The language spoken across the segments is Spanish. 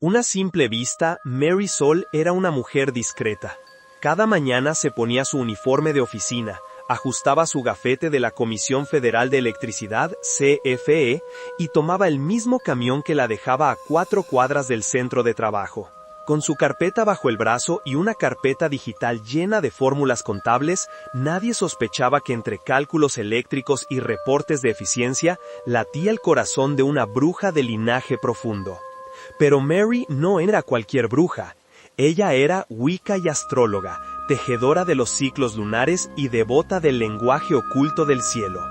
Una simple vista, Mary Sol era una mujer discreta. Cada mañana se ponía su uniforme de oficina, ajustaba su gafete de la Comisión Federal de Electricidad, CFE, y tomaba el mismo camión que la dejaba a 4 cuadras del centro de trabajo. Con su carpeta bajo el brazo y una carpeta digital llena de fórmulas contables, nadie sospechaba que entre cálculos eléctricos y reportes de eficiencia latía el corazón de una bruja de linaje profundo. Pero Mary no era cualquier bruja. Ella era Wicca y astróloga, tejedora de los ciclos lunares y devota del lenguaje oculto del cielo.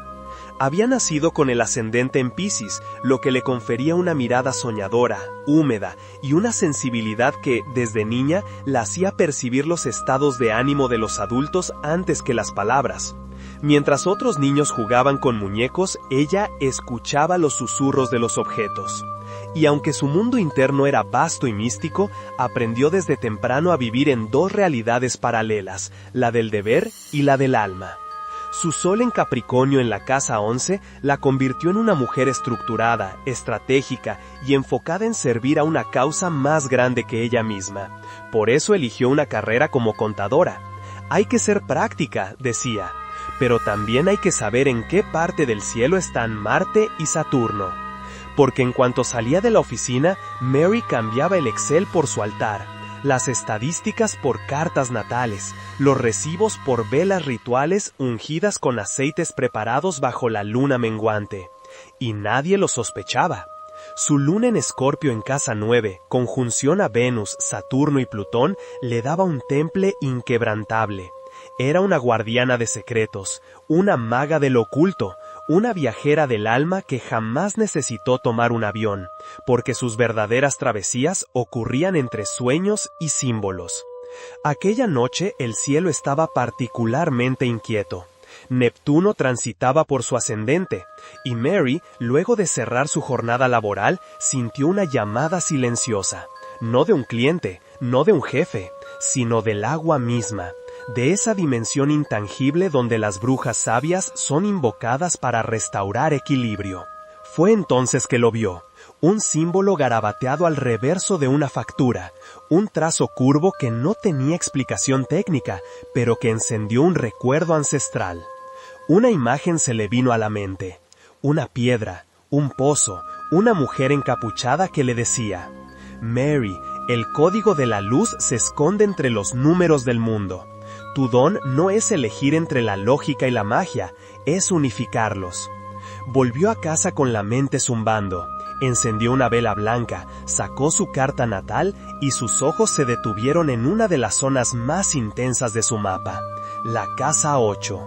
Había nacido con el ascendente en Piscis, lo que le confería una mirada soñadora, húmeda y una sensibilidad que, desde niña, la hacía percibir los estados de ánimo de los adultos antes que las palabras. Mientras otros niños jugaban con muñecos, ella escuchaba los susurros de los objetos. Y aunque su mundo interno era vasto y místico, aprendió desde temprano a vivir en 2 realidades paralelas, la del deber y la del alma. Su sol en Capricornio en la casa 11 la convirtió en una mujer estructurada, estratégica y enfocada en servir a una causa más grande que ella misma. Por eso eligió una carrera como contadora. Hay que ser práctica, decía, pero también hay que saber en qué parte del cielo están Marte y Saturno. Porque en cuanto salía de la oficina, Mary cambiaba el Excel por su altar, las estadísticas por cartas natales, los recibos por velas rituales ungidas con aceites preparados bajo la luna menguante. Y nadie lo sospechaba. Su luna en Escorpio en casa 9, conjunción a Venus, Saturno y Plutón, le daba un temple inquebrantable. Era una guardiana de secretos, una maga de lo oculto, una viajera del alma que jamás necesitó tomar un avión, porque sus verdaderas travesías ocurrían entre sueños y símbolos. Aquella noche el cielo estaba particularmente inquieto. Neptuno transitaba por su ascendente, y Mary, luego de cerrar su jornada laboral, sintió una llamada silenciosa, no de un cliente, no de un jefe, sino del agua misma, de esa dimensión intangible donde las brujas sabias son invocadas para restaurar equilibrio. Fue entonces que lo vio, un símbolo garabateado al reverso de una factura, un trazo curvo que no tenía explicación técnica, pero que encendió un recuerdo ancestral. Una imagen se le vino a la mente, una piedra, un pozo, una mujer encapuchada que le decía: Mary, el código de la luz se esconde entre los números del mundo. Tu don no es elegir entre la lógica y la magia, es unificarlos. Volvió a casa con la mente zumbando, encendió una vela blanca, sacó su carta natal y sus ojos se detuvieron en una de las zonas más intensas de su mapa, la casa 8.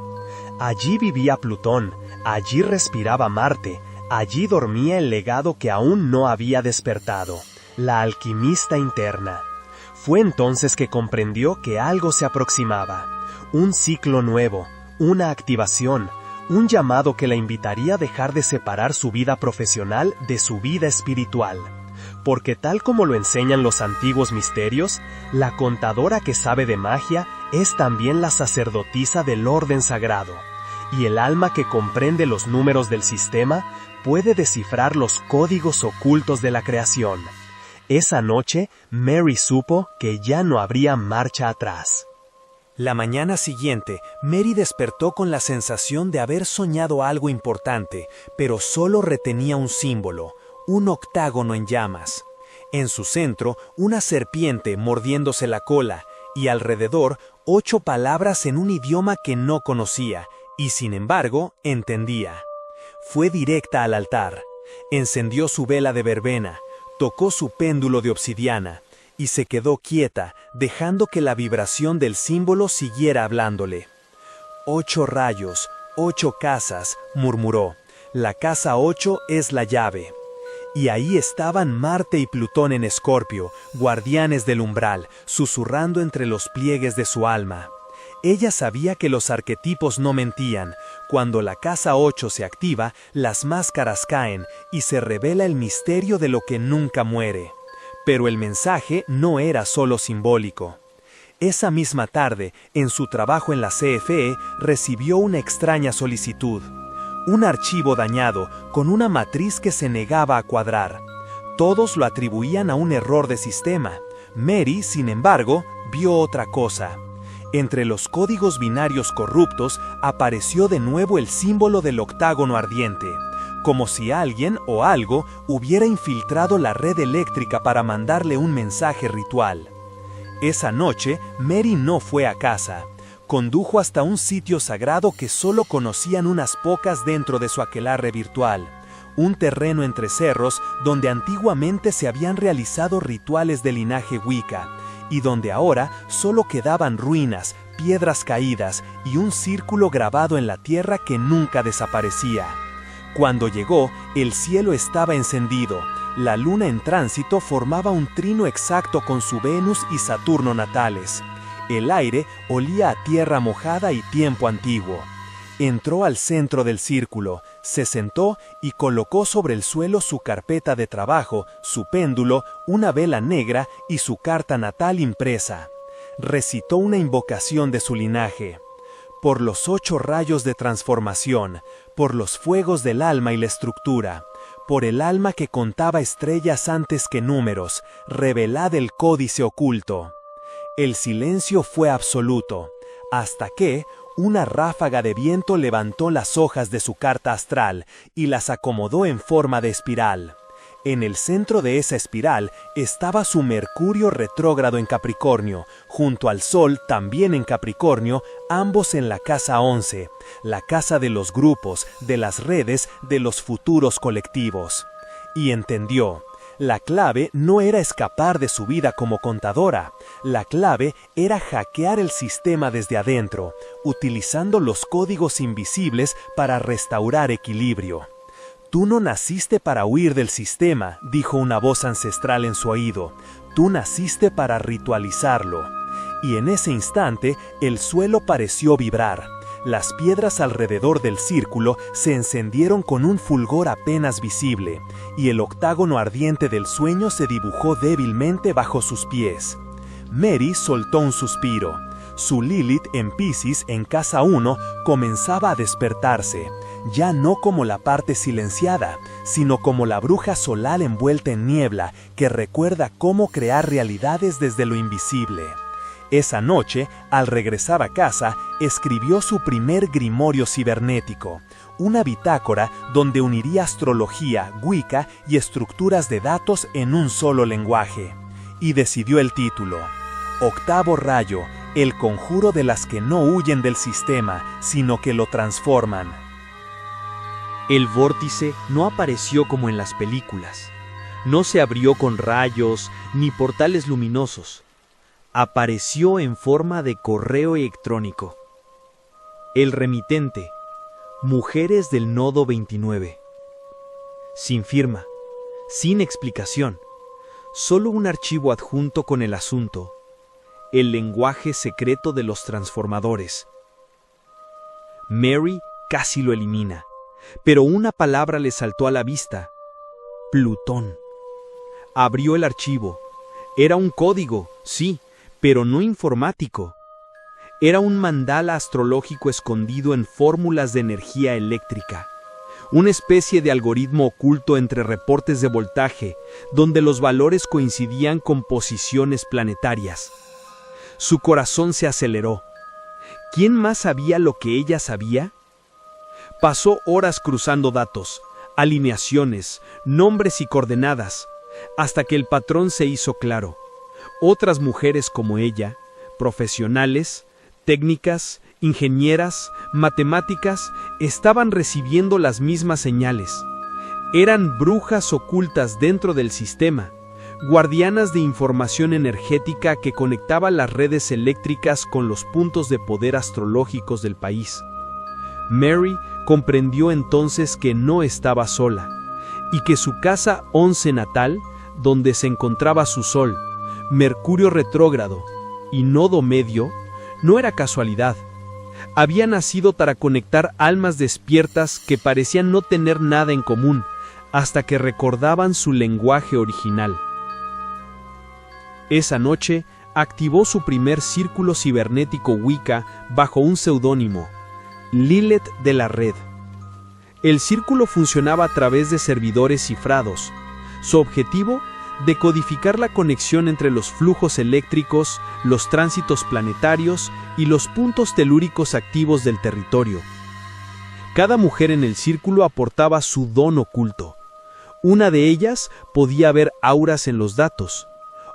Allí vivía Plutón, allí respiraba Marte, allí dormía el legado que aún no había despertado, la alquimista interna. Fue entonces que comprendió que algo se aproximaba, un ciclo nuevo, una activación, un llamado que la invitaría a dejar de separar su vida profesional de su vida espiritual. Porque tal como lo enseñan los antiguos misterios, la contadora que sabe de magia es también la sacerdotisa del orden sagrado, y el alma que comprende los números del sistema puede descifrar los códigos ocultos de la creación. Esa noche, Mary supo que ya no habría marcha atrás. La mañana siguiente, Mary despertó con la sensación de haber soñado algo importante, pero solo retenía un símbolo, un octágono en llamas. En su centro, una serpiente mordiéndose la cola, y alrededor, 8 palabras en un idioma que no conocía, y sin embargo, entendía. Fue directa al altar, encendió su vela de verbena, tocó su péndulo de obsidiana, y se quedó quieta, dejando que la vibración del símbolo siguiera hablándole. 8 rayos, 8 casas, murmuró. La casa 8 es la llave. Y ahí estaban Marte y Plutón en Escorpio, guardianes del umbral, susurrando entre los pliegues de su alma. Ella sabía que los arquetipos no mentían. Cuando la casa 8 se activa, las máscaras caen y se revela el misterio de lo que nunca muere. Pero el mensaje no era solo simbólico. Esa misma tarde, en su trabajo en la CFE, recibió una extraña solicitud. Un archivo dañado, con una matriz que se negaba a cuadrar. Todos lo atribuían a un error de sistema. Mary, sin embargo, vio otra cosa. Entre los códigos binarios corruptos apareció de nuevo el símbolo del octágono ardiente, como si alguien o algo hubiera infiltrado la red eléctrica para mandarle un mensaje ritual. Esa noche, Mary no fue a casa. Condujo hasta un sitio sagrado que solo conocían unas pocas dentro de su aquelarre virtual. Un terreno entre cerros donde antiguamente se habían realizado rituales de linaje Wicca, y donde ahora solo quedaban ruinas, piedras caídas y un círculo grabado en la tierra que nunca desaparecía. Cuando llegó, el cielo estaba encendido. La luna en tránsito formaba un trino exacto con su Venus y Saturno natales. El aire olía a tierra mojada y tiempo antiguo. Entró al centro del círculo, se sentó y colocó sobre el suelo su carpeta de trabajo, su péndulo, una vela negra y su carta natal impresa. Recitó una invocación de su linaje. Por los 8 rayos de transformación, por los fuegos del alma y la estructura, por el alma que contaba estrellas antes que números, revelad el códice oculto. El silencio fue absoluto, hasta que una ráfaga de viento levantó las hojas de su carta astral y las acomodó en forma de espiral. En el centro de esa espiral estaba su Mercurio retrógrado en Capricornio, junto al Sol también en Capricornio, ambos en la casa 11, la casa de los grupos, de las redes, de los futuros colectivos. Y entendió. La clave no era escapar de su vida como contadora, la clave era hackear el sistema desde adentro, utilizando los códigos invisibles para restaurar equilibrio. Tú no naciste para huir del sistema, dijo una voz ancestral en su oído, tú naciste para ritualizarlo. Y en ese instante el suelo pareció vibrar. Las piedras alrededor del círculo se encendieron con un fulgor apenas visible, y el octágono ardiente del sueño se dibujó débilmente bajo sus pies. Mary soltó un suspiro. Su Lilith en Piscis, en casa 1, comenzaba a despertarse, ya no como la parte silenciada, sino como la bruja solar envuelta en niebla que recuerda cómo crear realidades desde lo invisible. Esa noche, al regresar a casa, escribió su primer grimorio cibernético, una bitácora donde uniría astrología, Wicca y estructuras de datos en un solo lenguaje. Y decidió el título: Octavo Rayo, el conjuro de las que no huyen del sistema, sino que lo transforman. El vórtice no apareció como en las películas. No se abrió con rayos ni portales luminosos. Apareció en forma de correo electrónico. El remitente: Mujeres del Nodo 29. Sin firma, sin explicación, solo un archivo adjunto con el asunto: el lenguaje secreto de los transformadores. Mary casi lo elimina, pero una palabra le saltó a la vista: Plutón. Abrió el archivo. Era un código, sí, pero no informático. Era un mandala astrológico escondido en fórmulas de energía eléctrica, una especie de algoritmo oculto entre reportes de voltaje, donde los valores coincidían con posiciones planetarias. Su corazón se aceleró. ¿Quién más sabía lo que ella sabía? Pasó horas cruzando datos, alineaciones, nombres y coordenadas, hasta que el patrón se hizo claro. Otras mujeres como ella, profesionales, técnicas, ingenieras, matemáticas, estaban recibiendo las mismas señales. Eran brujas ocultas dentro del sistema, guardianas de información energética que conectaba las redes eléctricas con los puntos de poder astrológicos del país. Mary comprendió entonces que no estaba sola, y que su casa 11 natal, donde se encontraba su Sol, Mercurio retrógrado y Nodo medio, no era casualidad. Había nacido para conectar almas despiertas que parecían no tener nada en común, hasta que recordaban su lenguaje original. Esa noche, activó su primer círculo cibernético Wicca bajo un seudónimo, Lilith de la Red. El círculo funcionaba a través de servidores cifrados. Su objetivo: decodificar la conexión entre los flujos eléctricos, los tránsitos planetarios y los puntos telúricos activos del territorio. Cada mujer en el círculo aportaba su don oculto. Una de ellas podía ver auras en los datos.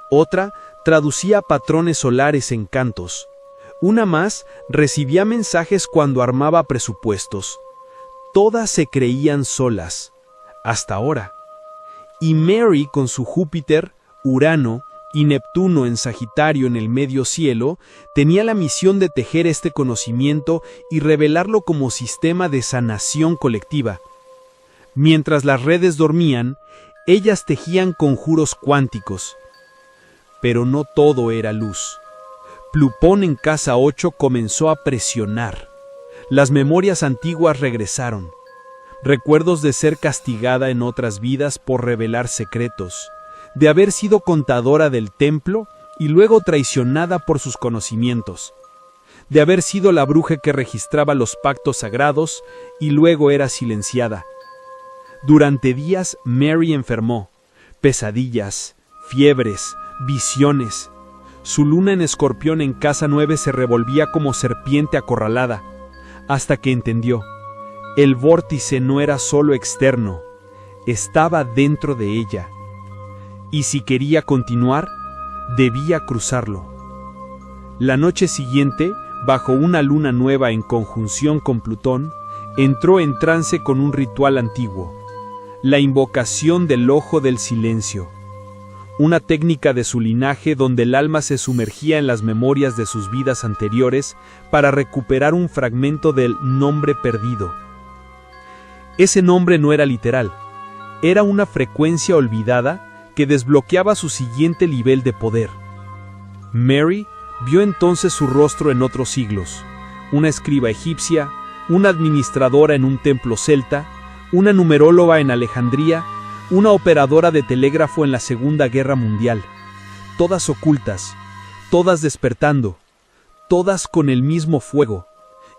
Otra traducía patrones solares en cantos. Una más recibía mensajes cuando armaba presupuestos. Todas se creían solas, hasta ahora. Y Mary, con su Júpiter, Urano y Neptuno en Sagitario en el medio cielo, tenía la misión de tejer este conocimiento y revelarlo como sistema de sanación colectiva. Mientras las redes dormían, ellas tejían conjuros cuánticos. Pero no todo era luz. Plutón en casa 8 comenzó a presionar. Las memorias antiguas regresaron. Recuerdos de ser castigada en otras vidas por revelar secretos, de haber sido contadora del templo y luego traicionada por sus conocimientos, de haber sido la bruja que registraba los pactos sagrados y luego era silenciada. Durante días Mary enfermó, pesadillas, fiebres, visiones. Su luna en Escorpión en casa 9 se revolvía como serpiente acorralada, hasta que entendió. El vórtice no era solo externo, estaba dentro de ella. Y si quería continuar, debía cruzarlo. La noche siguiente, bajo una luna nueva en conjunción con Plutón, entró en trance con un ritual antiguo, la invocación del ojo del silencio, una técnica de su linaje donde el alma se sumergía en las memorias de sus vidas anteriores para recuperar un fragmento del nombre perdido. Ese nombre no era literal, era una frecuencia olvidada que desbloqueaba su siguiente nivel de poder. Mary vio entonces su rostro en otros siglos, una escriba egipcia, una administradora en un templo celta, una numeróloga en Alejandría, una operadora de telégrafo en la Segunda Guerra Mundial, todas ocultas, todas despertando, todas con el mismo fuego,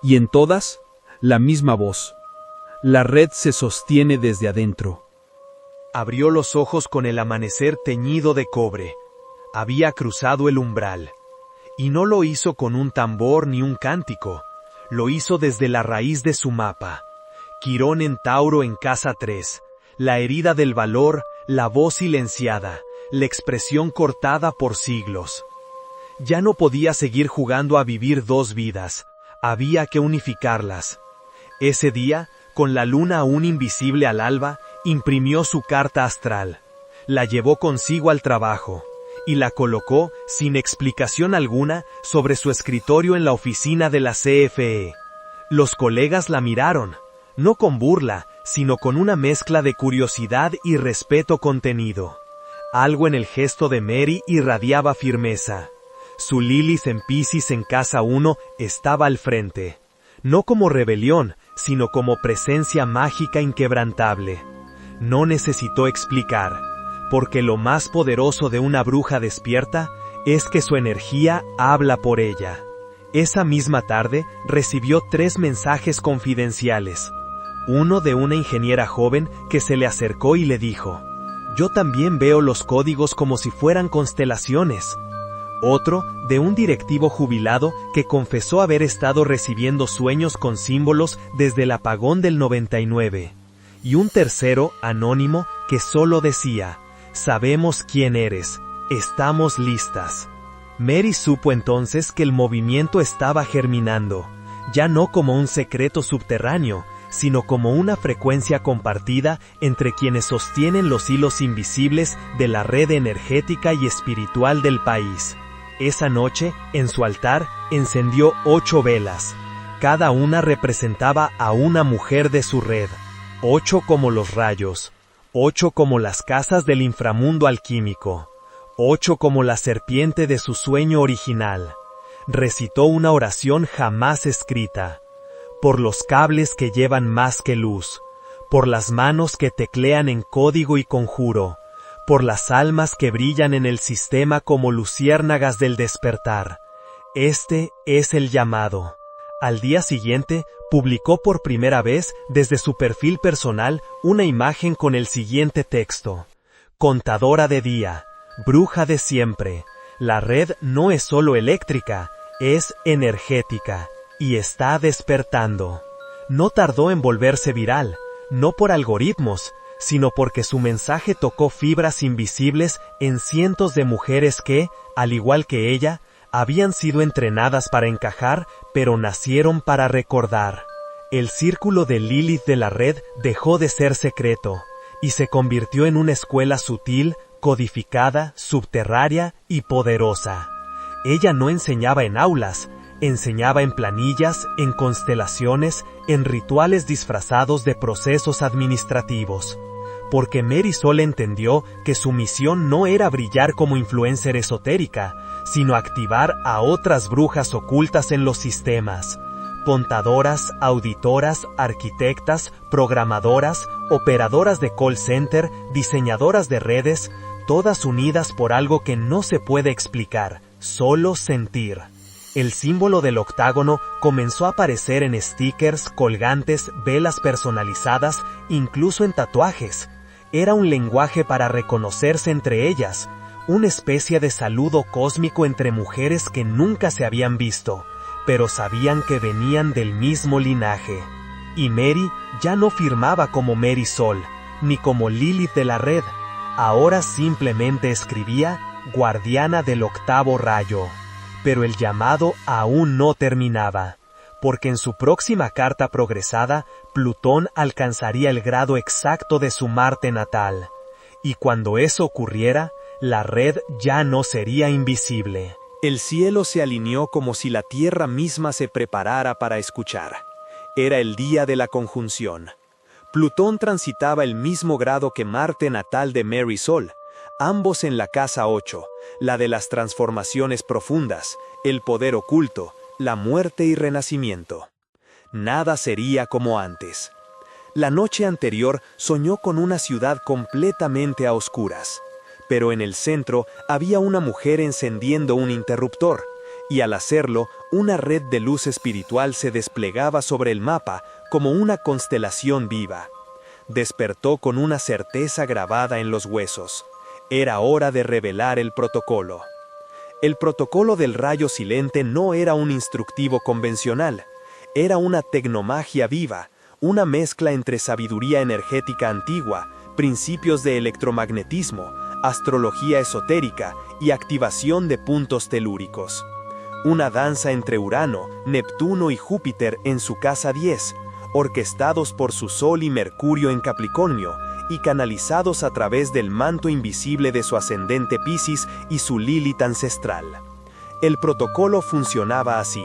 y en todas la misma voz. La red se sostiene desde adentro. Abrió los ojos con el amanecer teñido de cobre. Había cruzado el umbral. Y no lo hizo con un tambor ni un cántico. Lo hizo desde la raíz de su mapa. Quirón en Tauro en casa 3. La herida del valor, la voz silenciada, la expresión cortada por siglos. Ya no podía seguir jugando a vivir dos vidas. Había que unificarlas. Ese día, con la luna aún invisible al alba, imprimió su carta astral. La llevó consigo al trabajo, y la colocó, sin explicación alguna, sobre su escritorio en la oficina de la CFE. Los colegas la miraron, no con burla, sino con una mezcla de curiosidad y respeto contenido. Algo en el gesto de Mary irradiaba firmeza. Su Lilith en Piscis en casa 1 estaba al frente. No como rebelión, sino como presencia mágica inquebrantable. No necesitó explicar, porque lo más poderoso de una bruja despierta es que su energía habla por ella. Esa misma tarde recibió 3 mensajes confidenciales. Uno de una ingeniera joven que se le acercó y le dijo: «Yo también veo los códigos como si fueran constelaciones». Otro, de un directivo jubilado que confesó haber estado recibiendo sueños con símbolos desde el apagón del 99. Y un tercero, anónimo, que solo decía: «Sabemos quién eres, estamos listas». Mary supo entonces que el movimiento estaba germinando, ya no como un secreto subterráneo, sino como una frecuencia compartida entre quienes sostienen los hilos invisibles de la red energética y espiritual del país. Esa noche, en su altar, encendió 8 velas. Cada una representaba a una mujer de su red. 8 como los rayos. 8 como las casas del inframundo alquímico. 8 como la serpiente de su sueño original. Recitó una oración jamás escrita. Por los cables que llevan más que luz. Por las manos que teclean en código y conjuro. Por las almas que brillan en el sistema como luciérnagas del despertar. Este es el llamado. Al día siguiente, publicó por primera vez desde su perfil personal una imagen con el siguiente texto: Contadora de día, bruja de siempre, la red no es solo eléctrica, es energética, y está despertando. No tardó en volverse viral, no por algoritmos, sino porque su mensaje tocó fibras invisibles en cientos de mujeres que, al igual que ella, habían sido entrenadas para encajar, pero nacieron para recordar. El círculo de Lilith de la red dejó de ser secreto, y se convirtió en una escuela sutil, codificada, subterránea y poderosa. Ella no enseñaba en aulas, enseñaba en planillas, en constelaciones, en rituales disfrazados de procesos administrativos. Porque Mary Sol entendió que su misión no era brillar como influencer esotérica, sino activar a otras brujas ocultas en los sistemas. Contadoras, auditoras, arquitectas, programadoras, operadoras de call center, diseñadoras de redes, todas unidas por algo que no se puede explicar, solo sentir. El símbolo del octágono comenzó a aparecer en stickers, colgantes, velas personalizadas, incluso en tatuajes. Era un lenguaje para reconocerse entre ellas, una especie de saludo cósmico entre mujeres que nunca se habían visto, pero sabían que venían del mismo linaje. Y Mary ya no firmaba como Mary Sol, ni como Lilith de la red, ahora simplemente escribía Guardiana del octavo rayo. Pero el llamado aún no terminaba, porque en su próxima carta progresada, Plutón alcanzaría el grado exacto de su Marte natal. Y cuando eso ocurriera, la red ya no sería invisible. El cielo se alineó como si la tierra misma se preparara para escuchar. Era el día de la conjunción. Plutón transitaba el mismo grado que Marte natal de Mary Sol, ambos en la casa 8, la de las transformaciones profundas, el poder oculto, la muerte y renacimiento. Nada sería como antes. La noche anterior soñó con una ciudad completamente a oscuras. Pero en el centro había una mujer encendiendo un interruptor, y al hacerlo, una red de luz espiritual se desplegaba sobre el mapa como una constelación viva. Despertó con una certeza grabada en los huesos. Era hora de revelar el protocolo. El protocolo del rayo silente no era un instructivo convencional, era una tecnomagia viva, una mezcla entre sabiduría energética antigua, principios de electromagnetismo, astrología esotérica y activación de puntos telúricos. Una danza entre Urano, Neptuno y Júpiter en su casa 10, orquestados por su Sol y Mercurio en Capricornio, y canalizados a través del manto invisible de su ascendente Piscis y su Lilith ancestral. El protocolo funcionaba así.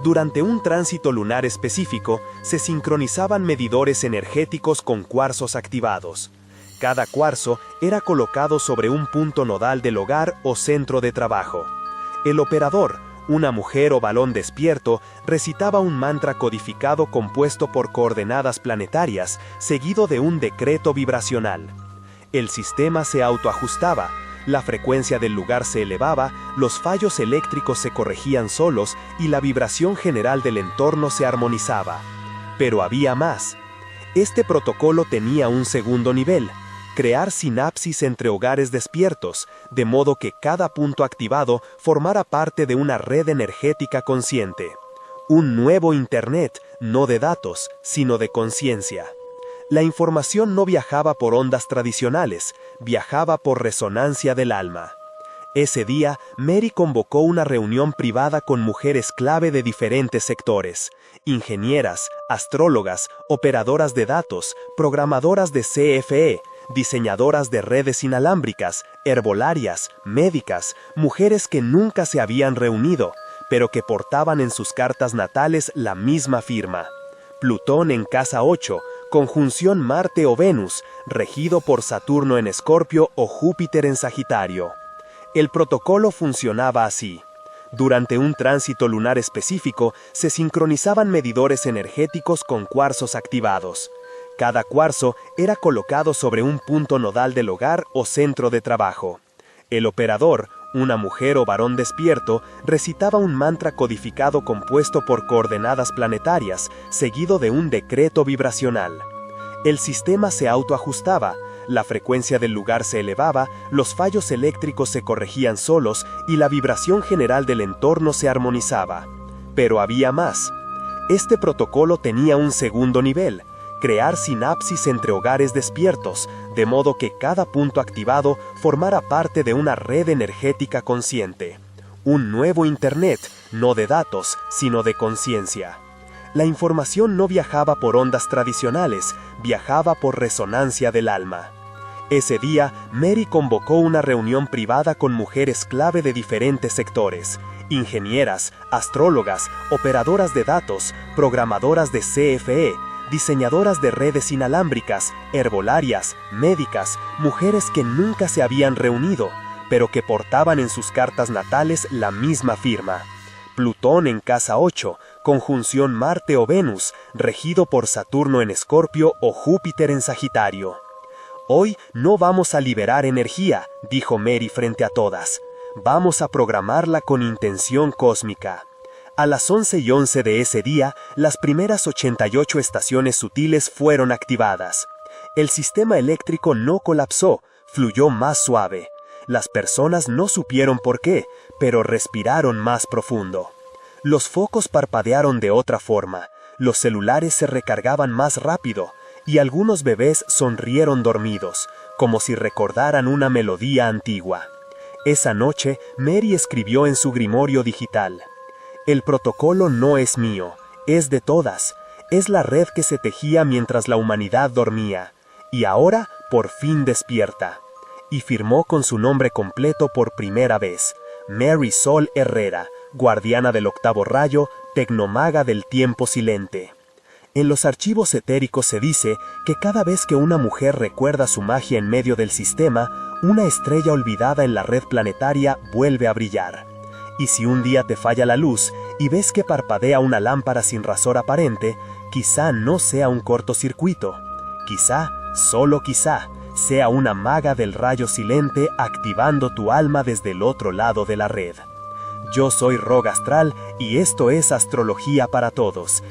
Durante un tránsito lunar específico, se sincronizaban medidores energéticos con cuarzos activados. Cada cuarzo era colocado sobre un punto nodal del hogar o centro de trabajo. El operador, una mujer o balón despierto, recitaba un mantra codificado compuesto por coordenadas planetarias, seguido de un decreto vibracional. El sistema se autoajustaba, la frecuencia del lugar se elevaba, los fallos eléctricos se corregían solos y la vibración general del entorno se armonizaba. Pero había más. Este protocolo tenía un segundo nivel: crear sinapsis entre hogares despiertos, de modo que cada punto activado formara parte de una red energética consciente. Un nuevo Internet, no de datos, sino de conciencia. La información no viajaba por ondas tradicionales, viajaba por resonancia del alma. Ese día, Mary convocó una reunión privada con mujeres clave de diferentes sectores: ingenieras, astrólogas, operadoras de datos, programadoras de CFE, diseñadoras de redes inalámbricas, herbolarias, médicas, mujeres que nunca se habían reunido, pero que portaban en sus cartas natales la misma firma. Plutón en casa 8, conjunción Marte o Venus, regido por Saturno en Escorpio o Júpiter en Sagitario. El protocolo funcionaba así. Durante un tránsito lunar específico, se sincronizaban medidores energéticos con cuarzos activados. Cada cuarzo era colocado sobre un punto nodal del hogar o centro de trabajo. El operador, una mujer o varón despierto, recitaba un mantra codificado compuesto por coordenadas planetarias, seguido de un decreto vibracional. El sistema se autoajustaba, La frecuencia del lugar se elevaba, los fallos eléctricos se corregían solos y la vibración general del entorno se armonizaba. Pero había más. Este protocolo tenía un segundo nivel: crear sinapsis entre hogares despiertos, de modo que cada punto activado formara parte de una red energética consciente. Un nuevo Internet, no de datos, sino de conciencia. La información no viajaba por ondas tradicionales, viajaba por resonancia del alma. Ese día, Mary convocó una reunión privada con mujeres clave de diferentes sectores: ingenieras, astrólogas, operadoras de datos, programadoras de CFE, diseñadoras de redes inalámbricas, herbolarias, médicas, mujeres que nunca se habían reunido, pero que portaban en sus cartas natales la misma firma. Plutón en casa 8, conjunción Marte o Venus, regido por Saturno en Escorpio o Júpiter en Sagitario. «Hoy no vamos a liberar energía», dijo Mary frente a todas. «Vamos a programarla con intención cósmica». A las 11:11 de ese día, las primeras 88 estaciones sutiles fueron activadas. El sistema eléctrico no colapsó, fluyó más suave. Las personas no supieron por qué, pero respiraron más profundo. Los focos parpadearon de otra forma, los celulares se recargaban más rápido, y algunos bebés sonrieron dormidos, como si recordaran una melodía antigua. Esa noche, Mary escribió en su grimorio digital: «El protocolo no es mío, es de todas. Es la red que se tejía mientras la humanidad dormía, y ahora por fin despierta». Y firmó con su nombre completo por primera vez: Mary Sol Herrera, guardiana del octavo rayo, tecnomaga del tiempo silente. En los archivos etéricos se dice que cada vez que una mujer recuerda su magia en medio del sistema, una estrella olvidada en la red planetaria vuelve a brillar. Y si un día te falla la luz y ves que parpadea una lámpara sin razón aparente, quizá no sea un cortocircuito. Quizá, solo quizá, sea una maga del rayo silente activando tu alma desde el otro lado de la red. Yo soy Rogue Astral y esto es Astrología para Todos.